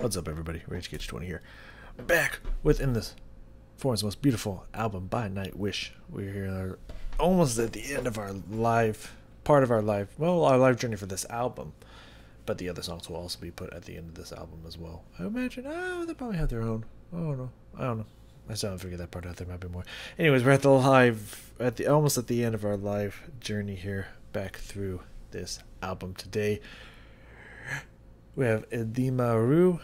What's up, everybody? RageCage20 here. Back within this Forum's most beautiful album by Nightwish. We're here almost at the end of our live, part of our live, well, our live journey for this album. But the other songs will also be put at the end of this album as well. I imagine, they probably have their own. I don't know. I still haven't figured that part out. There might be more. Anyways, we're at the almost at the end of our live journey here, back through this album today. We have Edema,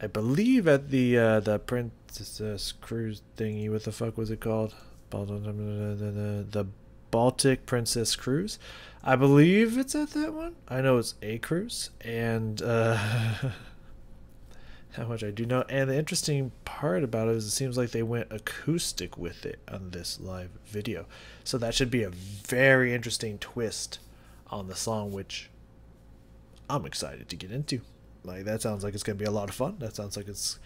I believe, at the Princess Cruise thingy. What the fuck was it called? The Baltic Princess Cruise. I believe it's at that one. I know it's a cruise, and how much I do know. And the interesting part about it is it seems like they went acoustic with it on this live video. So that should be a very interesting twist on the song, which I'm excited to get into. Like, that sounds like it's gonna be a lot of fun. That sounds like it's,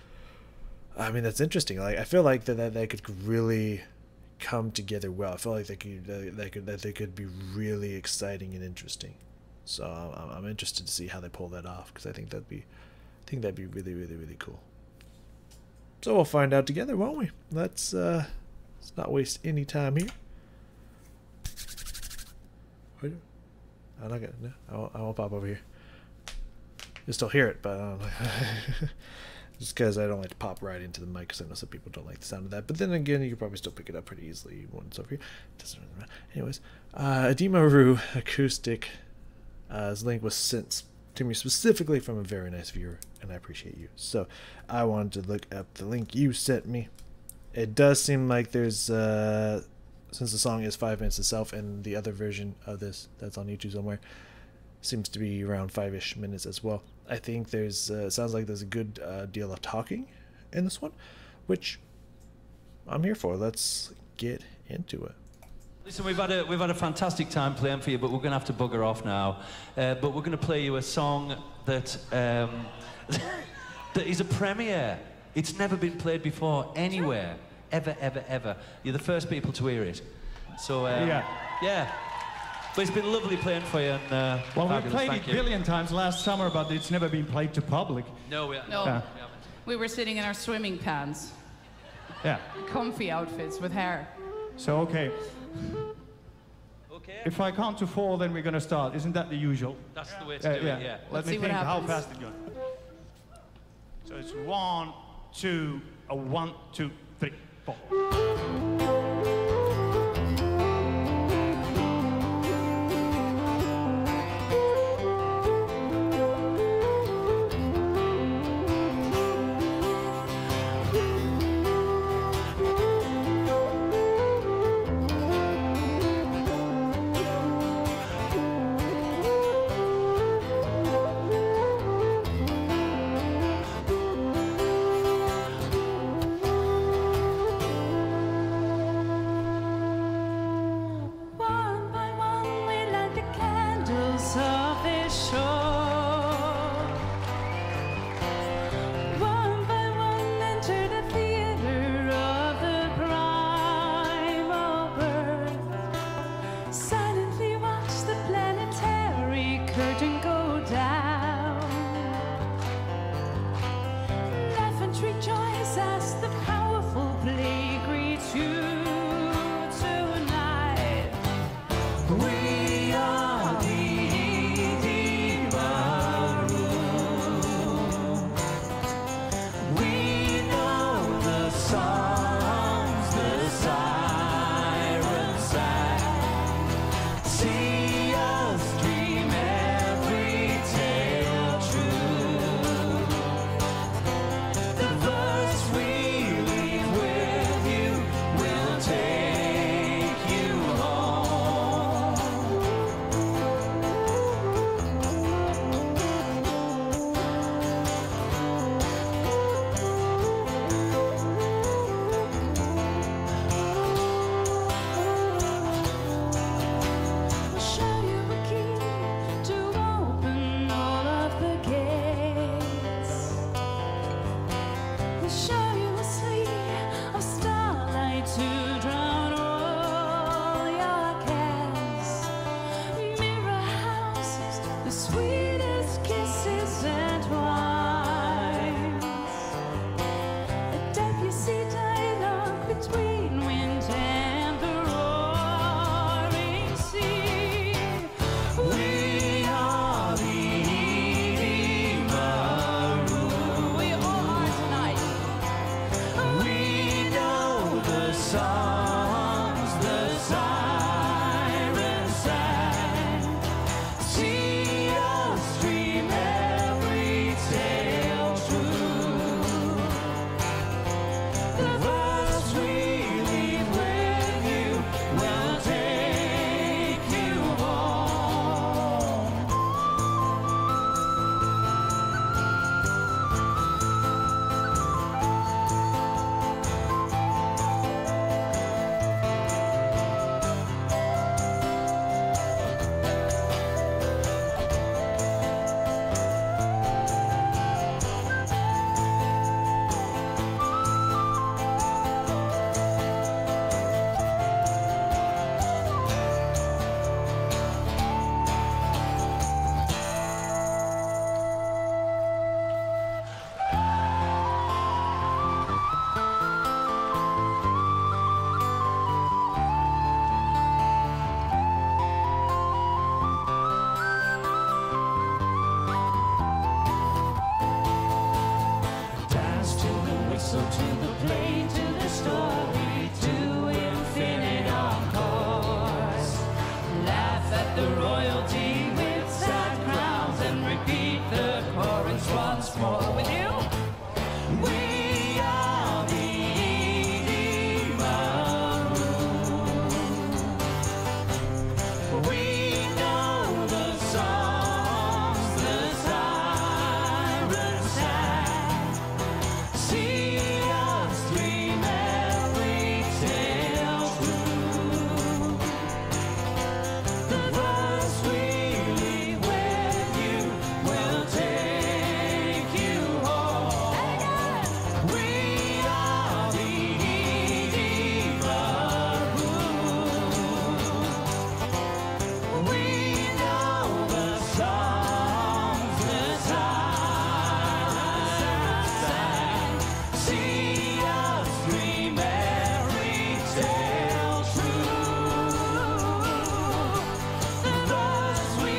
I mean, that's interesting. Like, I feel like that could really come together well. I feel like they could be really exciting and interesting. So I'm interested to see how they pull that off, because I think that'd be really cool. So we'll find out together, won't we? Let's not waste any time here. I'm not gonna. No, I won't pop over here. You'll still hear it, but just because I don't like to pop right into the mic, because I know some people don't like the sound of that. But then again, you can probably still pick it up pretty easily once over here. Doesn't really matter. Anyways, Edema acoustic. His link was sent to me specifically from a very nice viewer, and I appreciate you. So I wanted to look up the link you sent me. It does seem like there's since the song is 5 minutes itself, and the other version of this that's on YouTube somewhere seems to be around 5-ish minutes as well. I think there's sounds like there's a good deal of talking in this one, which I'm here for. Let's get into it. Listen, we've had a fantastic time playing for you, but we're going to have to bugger off now. But we're going to play you a song that that is a premiere. It's never been played before anywhere, ever. You're the first people to hear it. So yeah. But it's been lovely playing for you. And, well, we played it a billion times last summer, but it's never been played to public. No, we We were sitting in our swimming pants. Yeah. Comfy outfits with hair. So, okay. If I count to 4, then we're going to start. Isn't that the usual? That's the way to do it, yeah. Let me think how fast it's going. So it's 1, 2, 1, 2, 3, 4. the royalty with sad crowns and repeat the chorus once more with you. We are the Edema Room. We know the songs the sirens sang. See us dream every tale true. The verse we leave with you will take you home. We are the Edema Room. We know the songs the sirens sang. See us dream every tale true. The verse we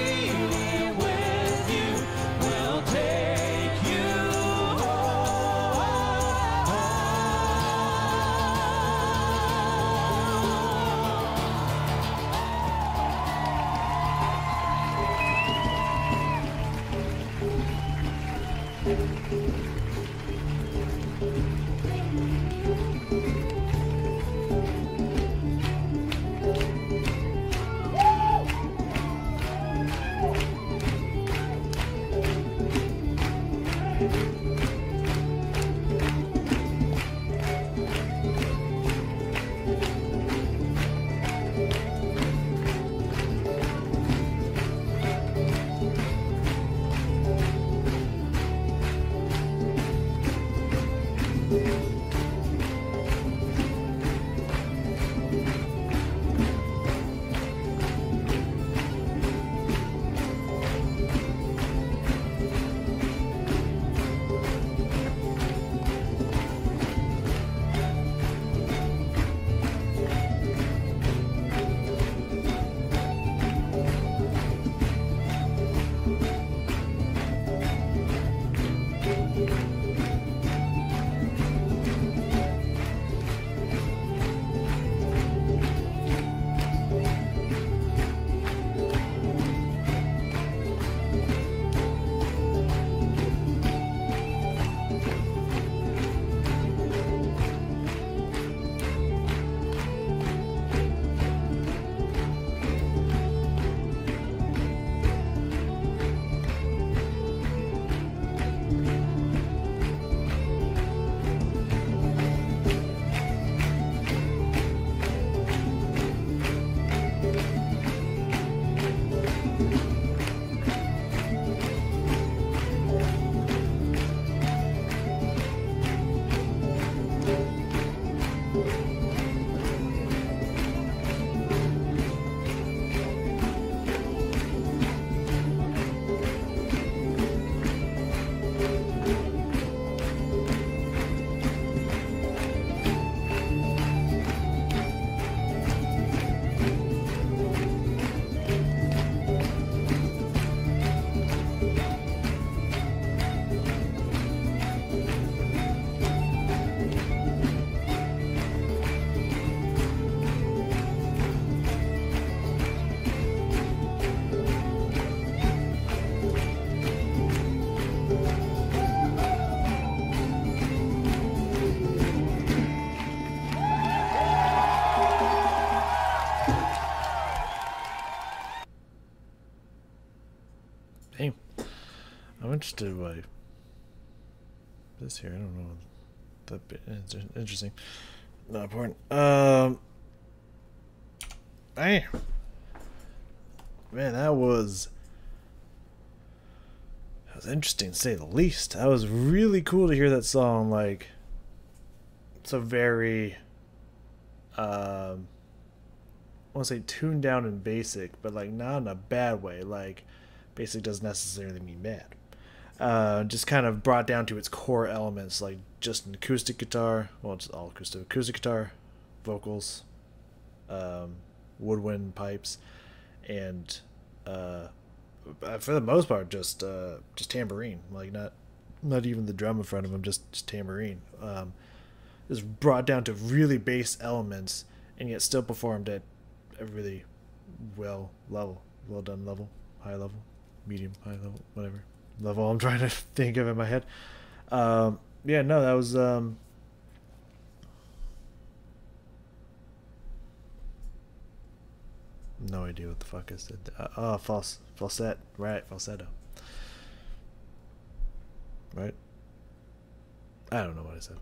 leave with you will take you Hey, I'm interested by this here. I don't know. That bit is interesting. Not important. Hey, man, that was interesting to say the least. That was really cool to hear that song. Like, it's a very I want to say tuned down and basic, but like not in a bad way. Like, basic doesn't necessarily mean bad. Just kind of brought down to its core elements, like just an acoustic guitar. Well, it's all acoustic guitar, vocals, woodwind pipes, and for the most part, just tambourine. Like not even the drum in front of him, just tambourine. Just brought down to really bass elements, and yet still performed at a really well level. well done level, high level, medium, high level, whatever level I'm trying to think of in my head. Yeah, no, that was no idea what the fuck I said. Oh, falsetto, right? Falsetto, right? I don't know what I said.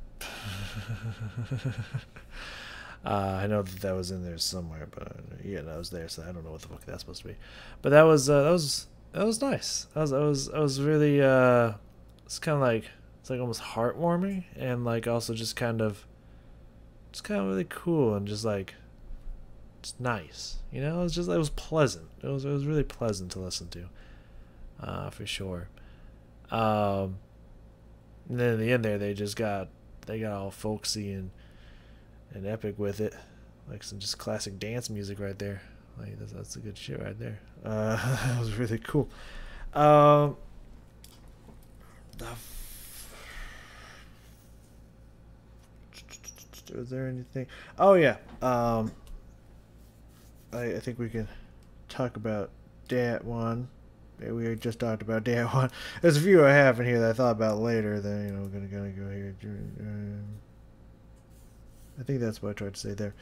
I know that that was in there somewhere, but yeah, that was there, so I don't know what the fuck that's supposed to be. But that was nice. I was really it's kind of like, it's like almost heartwarming, and like also just kind of really cool, and just like just nice. You know, it was pleasant. It was really pleasant to listen to, for sure. And then in the end there, they got all folksy and epic with it, like some just classic dance music right there. Like that's a good shit right there. That was really cool. Was there anything? Oh yeah. I think we can talk about that one. We just talked about that one. There's a few I have in here that I thought about later. That, you know, we're gonna go here. I think that's what I tried to say there.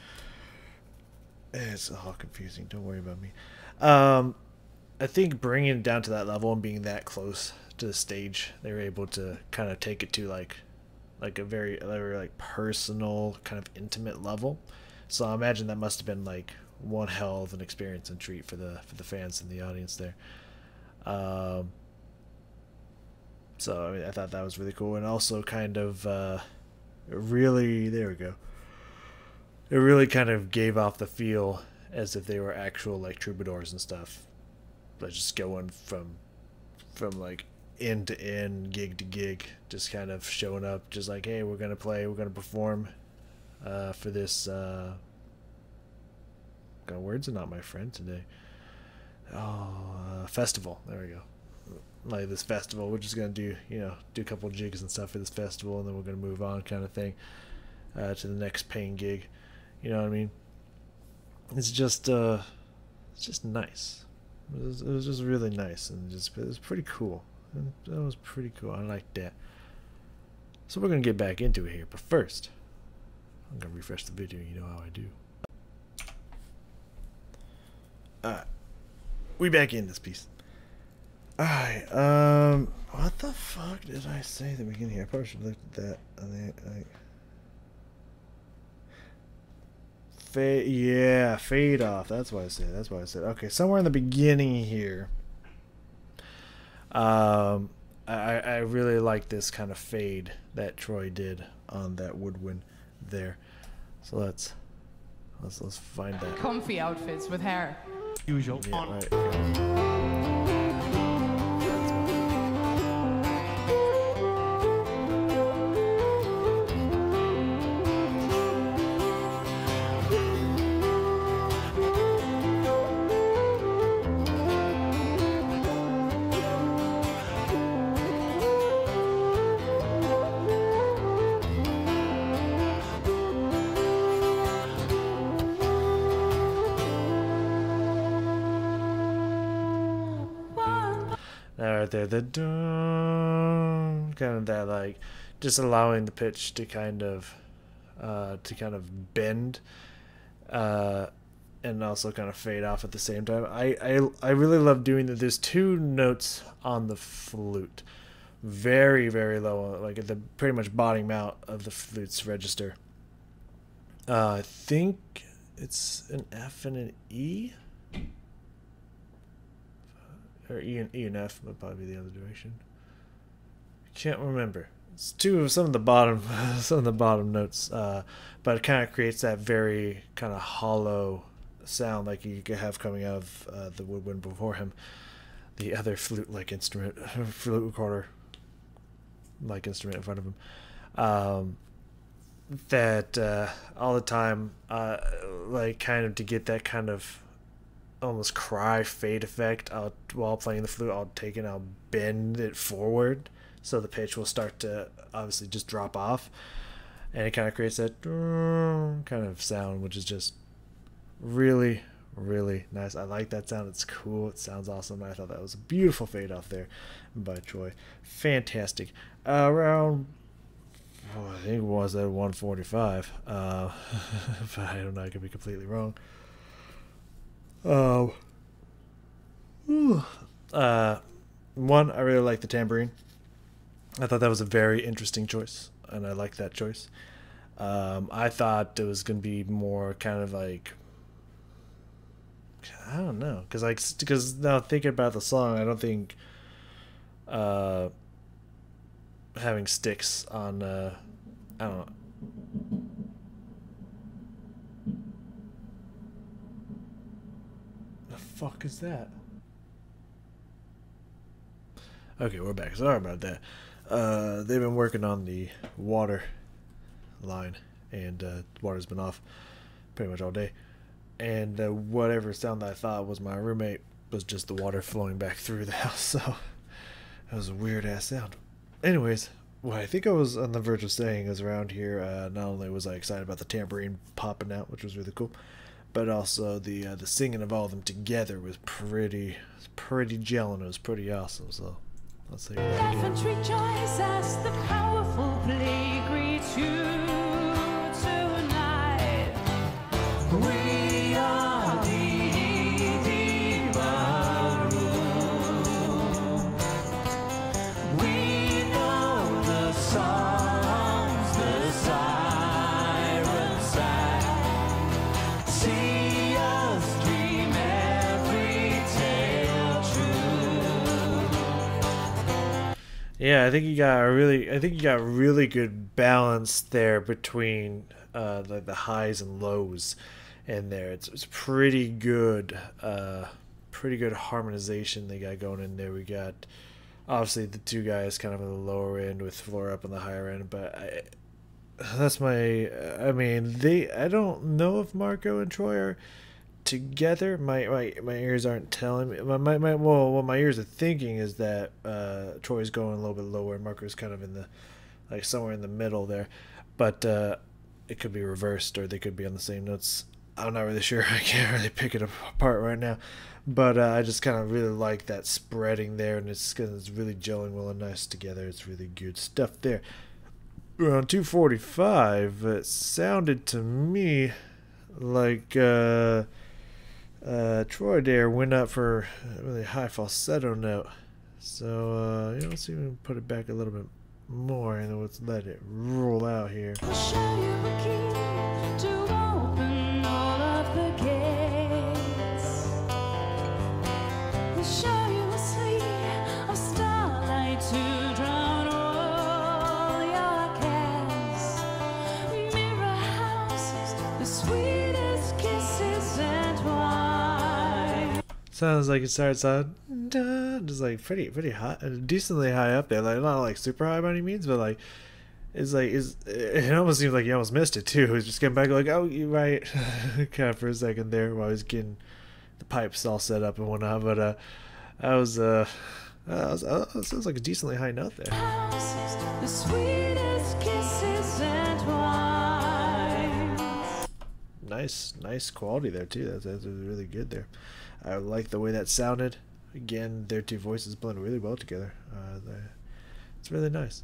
It's all confusing. Don't worry about me. I think bringing it down to that level and being that close to the stage, they were able to kind of take it to like a very like personal, kind of intimate level. So I imagine that must have been like one hell of an experience and treat for the fans and the audience there. So I mean, I thought that was really cool, and also kind of really, there we go. It really kind of gave off the feel as if they were actual like troubadours and stuff, like just going from like end to end, gig to gig, just kind of showing up, just like, hey, we're gonna play, we're gonna perform for this. God, words are not my friend today. Festival. There we go. Like this festival, we're just gonna do, you know, do a couple jigs and stuff for this festival, and then we're gonna move on, kind of thing, to the next paying gig. You know what I mean? It's just nice. It was just really nice, and it was pretty cool. And that was pretty cool. I like that. So we're gonna get back into it here, but first, I'm gonna refresh the video. You know how I do. Alright, we back in this piece. Alright, what the fuck did I say at the beginning here? I probably should have looked at that. Fade off. That's what I said. Okay, somewhere in the beginning here, I really like this kind of fade that Troy did on that woodwind there. So let's find that. Comfy outfits with hair. Usual. Yeah, right, okay. Right there, the dun, kind of that, like just allowing the pitch to kind of bend, and also kind of fade off at the same time. I really love doing that. There's two notes on the flute, very very low, like at the pretty much bottom out of the flute's register. I think it's an F and an E. Or E and F would probably be the other direction. Can't remember. It's some of the bottom notes, but it kind of creates that very kind of hollow sound like you could have coming out of the woodwind before him. The other flute-like instrument, flute recorder-like instrument in front of him. That all the time, like kind of to get that kind of almost cry fade effect, while playing the flute, I'll bend it forward so the pitch will start to obviously just drop off, and it kind of creates that kind of sound, which is just really really nice. I like that sound. It's cool. It sounds awesome. I thought that was a beautiful fade off there by Troy. Fantastic. Around, I think it was at 145. But I don't know. I could be completely wrong. One, I really like the tambourine. I thought that was a very interesting choice, and I like that choice. I thought it was gonna be more kind of like, I don't know, because now thinking about the song, I don't think having sticks on I don't know. The fuck is that? Okay, we're back. Sorry about that. They've been working on the water line, and water's been off pretty much all day. And whatever sound that I thought was my roommate was just the water flowing back through the house. So that was a weird ass sound. Anyways, what I think I was on the verge of saying is around here, not only was I excited about the tambourine popping out, which was really cool, but also the singing of all of them together was pretty gelling. It was pretty awesome. So let's see that again. Rejoice as the powerful play greets you tonight. We are the Edema room. We know the songs the sirens sang. See us dream every tale true. Yeah, I think you got really good balance there between like the highs and lows in there. It's pretty good harmonization they got going in there. We got obviously the two guys kind of on the lower end with Flora up on the higher end, but I don't know if Marco and Troy are together. My ears aren't telling me. What my ears are thinking is that Troy's going a little bit lower and Marco's kind of in the, like, somewhere in the middle there, but it could be reversed, or they could be on the same notes. I'm not really sure. I can't really pick it apart right now, but I just kind of really like that spreading there, and it's really gelling well and nice together. It's really good stuff there. Around 245, it sounded to me like Troy there went up for a really high falsetto note. So let's see if we can put it back a little bit more, and then let's let it roll out here. I'll show you a key to open all of the gates. I'll show you a sea of starlight to drown all your cares. Mirror houses, the sweetest kisses and wine. Sounds like it starts out just like pretty high, decently high up there. Like not like super high by any means, but like it almost seems like you almost missed it too. He's just getting back like, oh, you're right, kind of for a second there while he's getting the pipes all set up and whatnot. But that sounds like a decently high note there. Houses, the sweetest kisses and wine. Nice quality there too. That's really good there. I like the way that sounded. Again, their two voices blend really well together. It's really nice.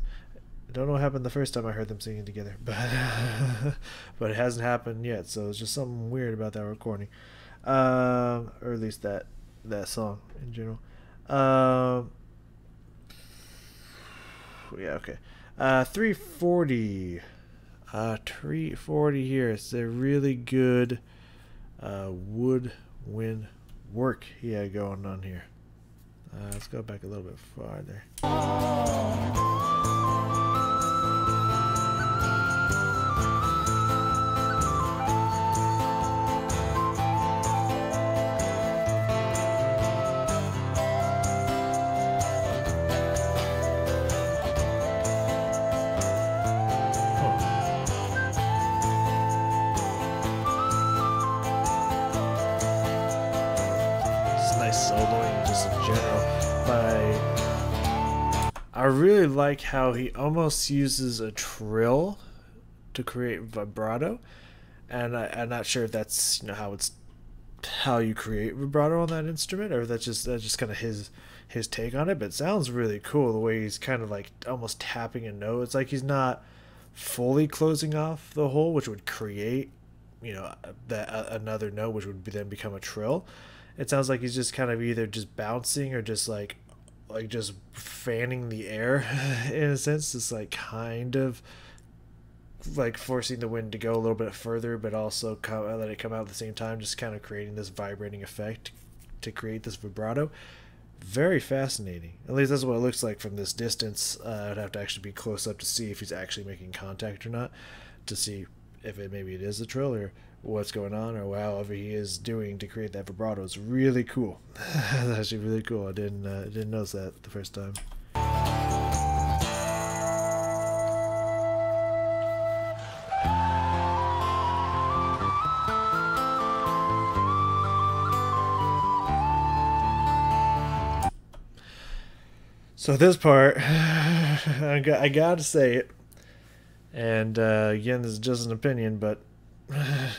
I don't know what happened the first time I heard them singing together, but but it hasn't happened yet. So it's just something weird about that recording, or at least that song in general. Yeah, okay. 340. 340 here. It's a really good woodwind work he had going on here. Let's go back a little bit farther. Soloing just in general, but I really like how he almost uses a trill to create vibrato, and I'm not sure if that's how it's how you create vibrato on that instrument, or that's just kind of his take on it. But it sounds really cool the way he's kind of like almost tapping a note. It's like he's not fully closing off the hole, which would create, you know, that another note, which would then become a trill. It sounds like he's just kind of either just bouncing or just like just fanning the air in a sense. Just like kind of like forcing the wind to go a little bit further, but also let it come out at the same time, just kind of creating this vibrating effect to create this vibrato. Very fascinating. At least that's what it looks like from this distance. I'd have to actually be close up to see if he's actually making contact or not, to see if maybe it is a trill or what's going on, or however he is doing to create that vibrato. It's really cool. That's actually really cool. I didn't notice that the first time. So this part, I gotta say it, and again, this is just an opinion, but I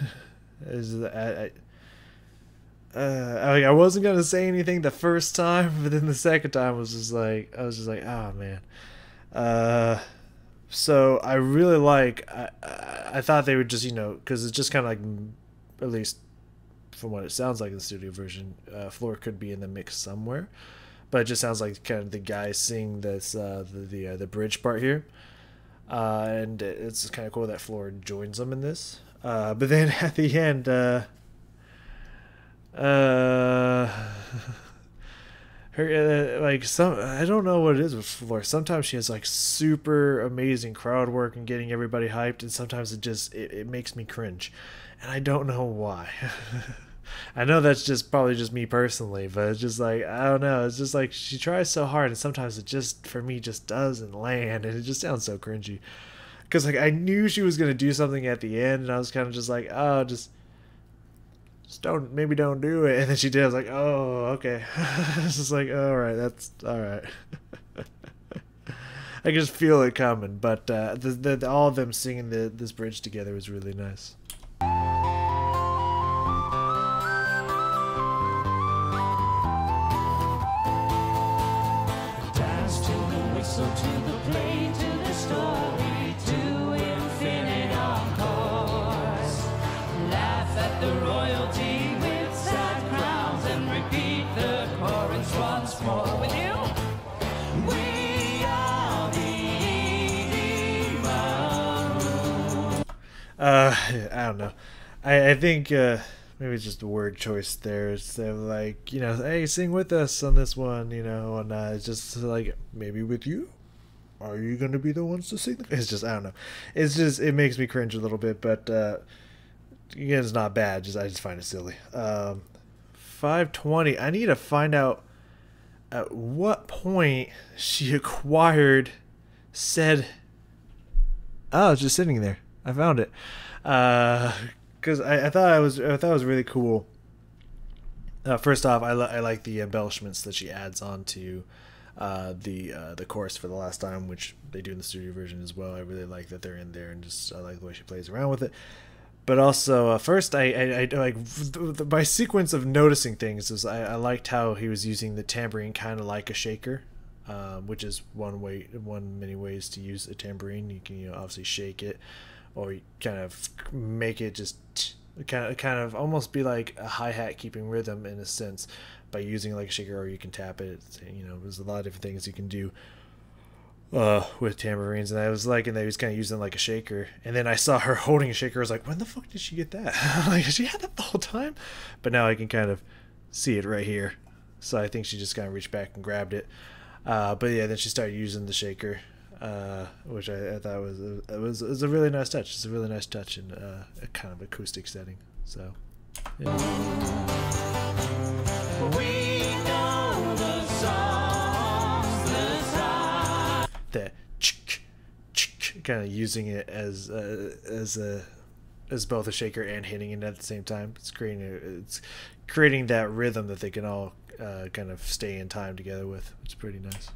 wasn't gonna say anything the first time, but then the second time I was just like, oh man. So I really like. I thought they would just, you know, because it's just kind of like, at least from what it sounds like in the studio version, Floor could be in the mix somewhere. But it just sounds like kind of the guy sing this the bridge part here, and it's kind of cool that Floor joins them in this. But then at the end, her like I don't know what it is with Floor. Sometimes she has like super amazing crowd work and getting everybody hyped, and sometimes it makes me cringe, and I don't know why. I know that's just probably just me personally, but it's just like, I don't know. It's just like she tries so hard, and sometimes it just, for me, just doesn't land, and it just sounds so cringy. Because like I knew she was gonna do something at the end, and I was kind of just like, oh, just maybe don't do it. And then she did. I was like, oh, okay. It's just like, all right, that's all right. I can just feel it coming. But all of them singing this bridge together was really nice. To the play, to the story, to infinite encores. Laugh at the royalty with sad crowns and repeat the chorus once more. With you, we are the I don't know. I think maybe it's just a word choice there. It's like, you know, hey, sing with us on this one, you know, and it's just like, maybe with you? Are you going to be the ones to sing? It's just, I don't know. It's just, it makes me cringe a little bit, but again, it's not bad. I just find it silly. 520. I need to find out at what point she acquired said. Oh, it's just sitting there. I found it. Because I thought it was really cool. First off, I like the embellishments that she adds onto the chorus for the last time, which they do in the studio version as well. I really like that they're in there, and just I like the way she plays around with it. But also, first I like my sequence of noticing things is I liked how he was using the tambourine kind of like a shaker, which is one many ways to use a tambourine. You can, you know, obviously shake it, or you kind of make it just kind of almost be like a hi-hat keeping rhythm in a sense by using like a shaker, or you can tap it. You know, there's a lot of different things you can do with tambourines, and I was liking that he was kind of using like a shaker. And then I saw her holding a shaker. I was like, when the fuck did she get that? Like, she had that the whole time? But now I can kind of see it right here. So I think she just kind of reached back and grabbed it. But yeah, then she started using the shaker, which I thought was a really nice touch. It's a really nice touch in a kind of acoustic setting. So yeah. We know the songs, that kind of using it as both a shaker and hitting it at the same time. It's creating that rhythm that they can all kind of stay in time together with, which is pretty nice.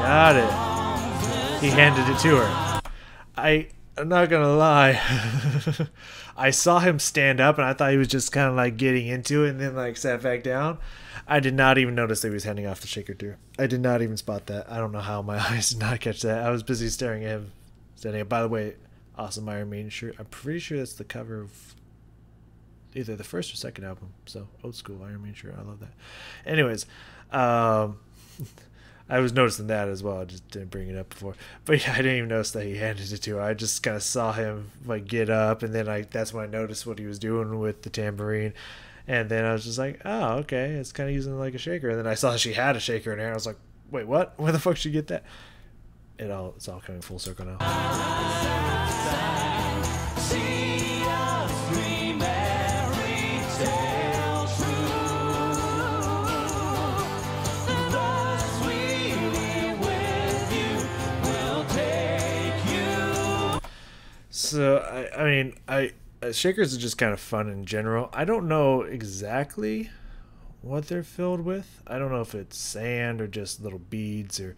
Got it. He handed it to her. I'm not gonna lie. I saw him stand up and I thought he was just kind of like getting into it and then like sat back down. I did not even notice that he was handing off the shaker to her. I did not even spot that. I don't know how my eyes did not catch that. I was busy staring at him standing up. By the way, awesome Iron Maiden shirt. I'm pretty sure that's the cover of either the first or second album. So old school Iron Maiden shirt. I love that. Anyways, I was noticing that as well. I just didn't bring it up before. But yeah, I didn't even notice that he handed it to her. I just kind of saw him like get up, and then that's when I noticed what he was doing with the tambourine. And then I was just like, oh, okay, it's kind of using it like a shaker. And then I saw she had a shaker in her. I was like, wait, what? Where the fuck did you get that? It's all coming full circle now. So I mean, shakers are just kind of fun in general. I don't know exactly what they're filled with. I don't know if it's sand or just little beads or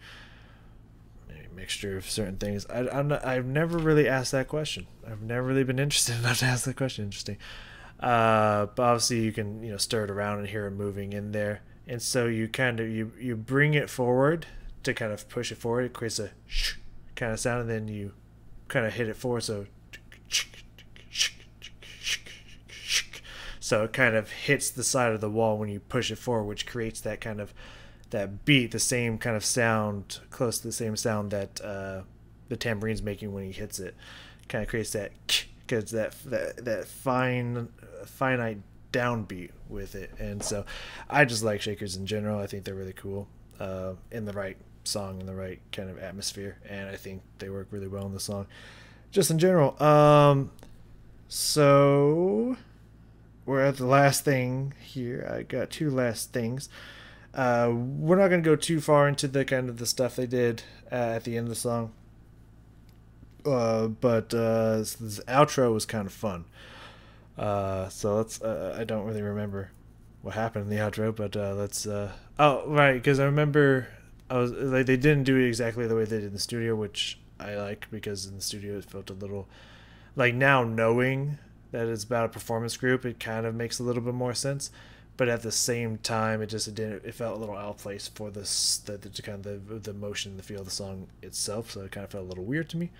maybe a mixture of certain things. I've never really asked that question. I've never really been interested enough to ask that question. Interesting. But obviously you can stir it around and hear it moving in there, and so you kind of you bring it forward to kind of push it forward. It creates a sh kind of sound, and then you kind of hit it forward, so it kind of hits the side of the wall when you push it forward, which creates that kind of that beat, the same kind of sound, close to the same sound that the tambourine's making when he hits it. Kind of creates that, because that finite downbeat with it. And so I just like shakers in general. I think they're really cool in the right song, in the right kind of atmosphere, and I think they work really well in the song just in general. So we're at the last thing here. I got two last things. We're not going to go too far into the kind of the stuff they did at the end of the song, but this outro was kind of fun. So let's I don't really remember what happened in the outro, but let's oh right, because I remember I was like, they didn't do it exactly the way they did in the studio, which I like, because in the studio it felt a little like, now knowing that it's about a performance group, it kind of makes a little bit more sense. But at the same time, it felt a little out of place for the kind of the motion, the feel of the song itself. So it kind of felt a little weird to me.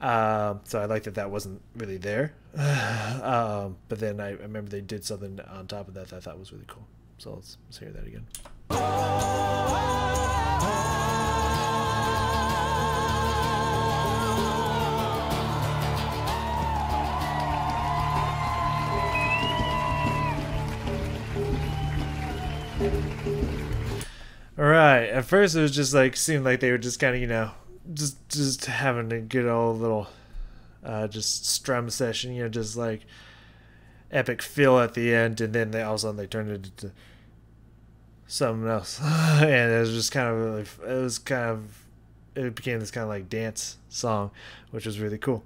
So I like that wasn't really there. But then I remember they did something on top of that I thought was really cool. So let's hear that again. All right. At first, it was just like seemed like they were just kind of just having a good old little just strum session, just like epic feel at the end, and then all of a sudden they turned it into something else, and it was just it became this kind of like dance song, which was really cool.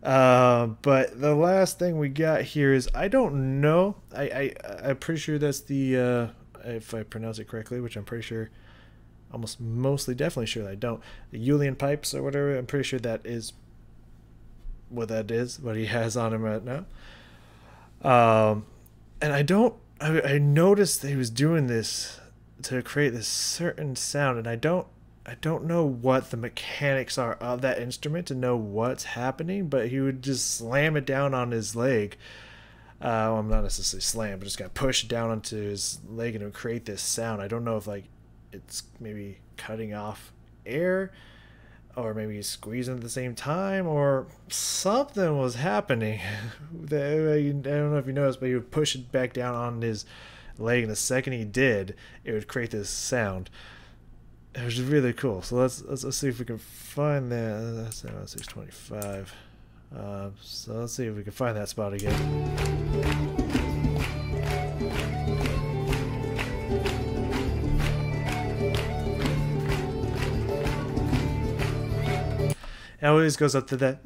But the last thing we got here is, I don't know, I'm pretty sure that's the if I pronounce it correctly, which I'm pretty sure, mostly definitely sure that I don't, the Julian pipes or whatever, I'm pretty sure that is what he has on him right now. And I noticed that he was doing this to create this certain sound, and I don't know what the mechanics are of that instrument to know what's happening, but he would just slam it down on his leg. Well, not necessarily slam, but just got pushed down onto his leg, and it would create this sound. I don't know if like it's maybe cutting off air, or maybe he's squeezing at the same time, or something was happening. I don't know if you noticed, but he would push it back down on his leg, and the second he did, it would create this sound. It was really cool. So let's see if we can find that. That's 625. So let's see if we can find that spot again. It always goes up to that.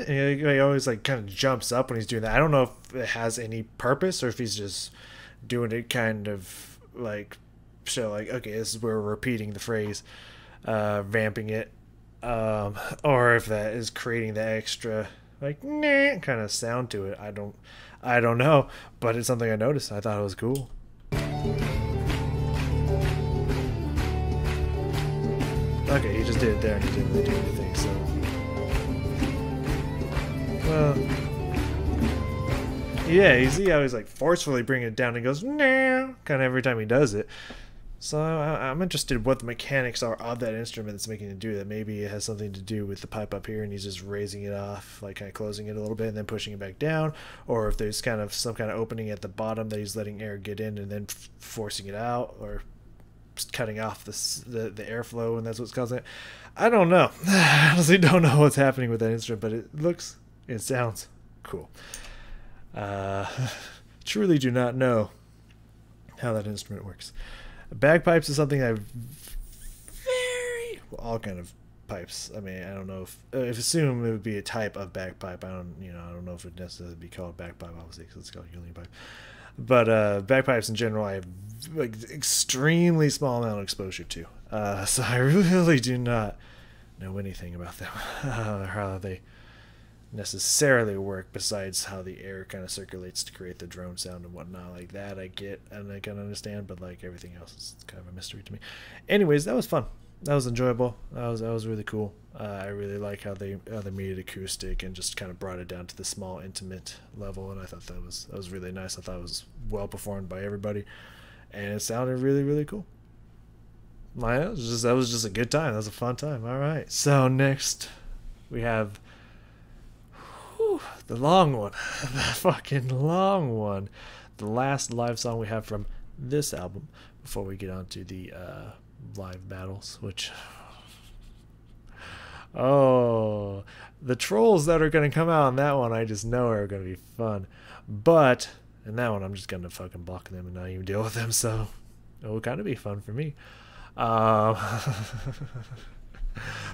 He always like kind of jumps up when he's doing that. I don't know if it has any purpose or if he's just doing it kind of like show like, okay, this is where we're repeating the phrase. vamping it, or if that is creating the extra like nah kind of sound to it. I don't know, but it's something I noticed. I thought it was cool. Okay, he just did it there and he didn't really do anything, so. Well. Yeah, you see how he's like forcefully bringing it down and goes, nah, kind of every time he does it. So I'm interested what the mechanics are of that instrument that's making it do that. Maybe it has something to do with the pipe up here and he's just raising it off, like kind of closing it a little bit and then pushing it back down. Or if there's kind of some kind of opening at the bottom that he's letting air get in and then forcing it out, or cutting off the airflow, and that's what's causing it. I don't know. I honestly don't know what's happening with that instrument, but it sounds cool. Truly do not know how that instrument works. Bagpipes is something all kind of pipes. I mean, I don't know if assume it would be a type of bagpipe. I don't know if it would necessarily be called bagpipe, obviously, because it's called Helium pipe. But bagpipes in general, I have like extremely small amount of exposure to. So I really do not know anything about them, or how they necessarily work, besides how the air kind of circulates to create the drone sound and whatnot. Like that I get and I can understand, but like everything else is kind of a mystery to me. Anyways, that was fun. That was enjoyable. That was really cool. I really like how they made it acoustic and just kind of brought it down to the small, intimate level, and I thought that was really nice. I thought it was well performed by everybody, and it sounded really, really cool. That was just a good time. That was a fun time. All right. So next we have the long one, the fucking long one, the last live song we have from this album before we get on to the live battles, which the trolls that are going to come out on that one I just know are going to be fun, but in that one I'm just going to fucking block them and not even deal with them, so it will kind of be fun for me.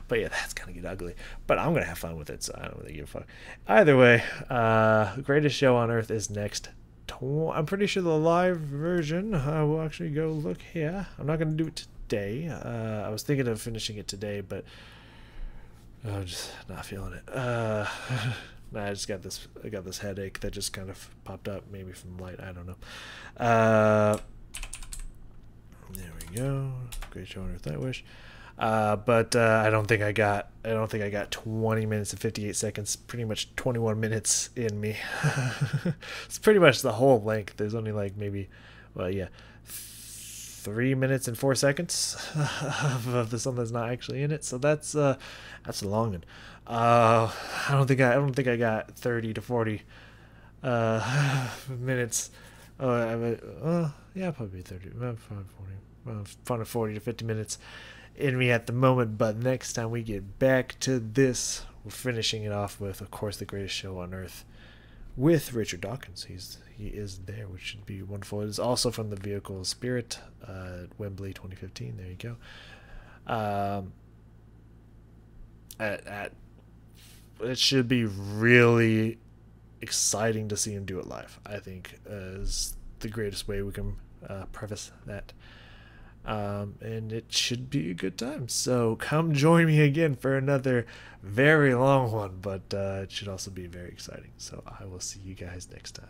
But yeah, that's gonna get ugly, but I'm gonna have fun with it, so I don't really give a fuck. Either way, Greatest Show on Earth is next. I'm pretty sure the live version, I will actually go look here. I'm not gonna do it today. I was thinking of finishing it today, but I'm just not feeling it. I just got this headache that just kind of popped up, maybe from light, I don't know. There we go. Great Show on Earth, Nightwish. But I don't think I got 20 minutes and 58 seconds, pretty much 21 minutes in me. It's pretty much the whole length. There's only like maybe, well, yeah, 3 minutes and 4 seconds of the song that's not actually in it. So that's a long one. I don't think I got 30 to 40 minutes. Yeah, probably 30, 40 to 50 minutes in me at the moment, but next time we get back to this, we're finishing it off with, of course, The Greatest Show on Earth with Richard Dawkins. He is there, which should be wonderful. It is also from the vehicle Spirit, Wembley 2015. There you go. It should be really exciting to see him do it live. I think is the greatest way we can preface that. And it should be a good time. So come join me again for another very long one, but it should also be very exciting. So I will see you guys next time.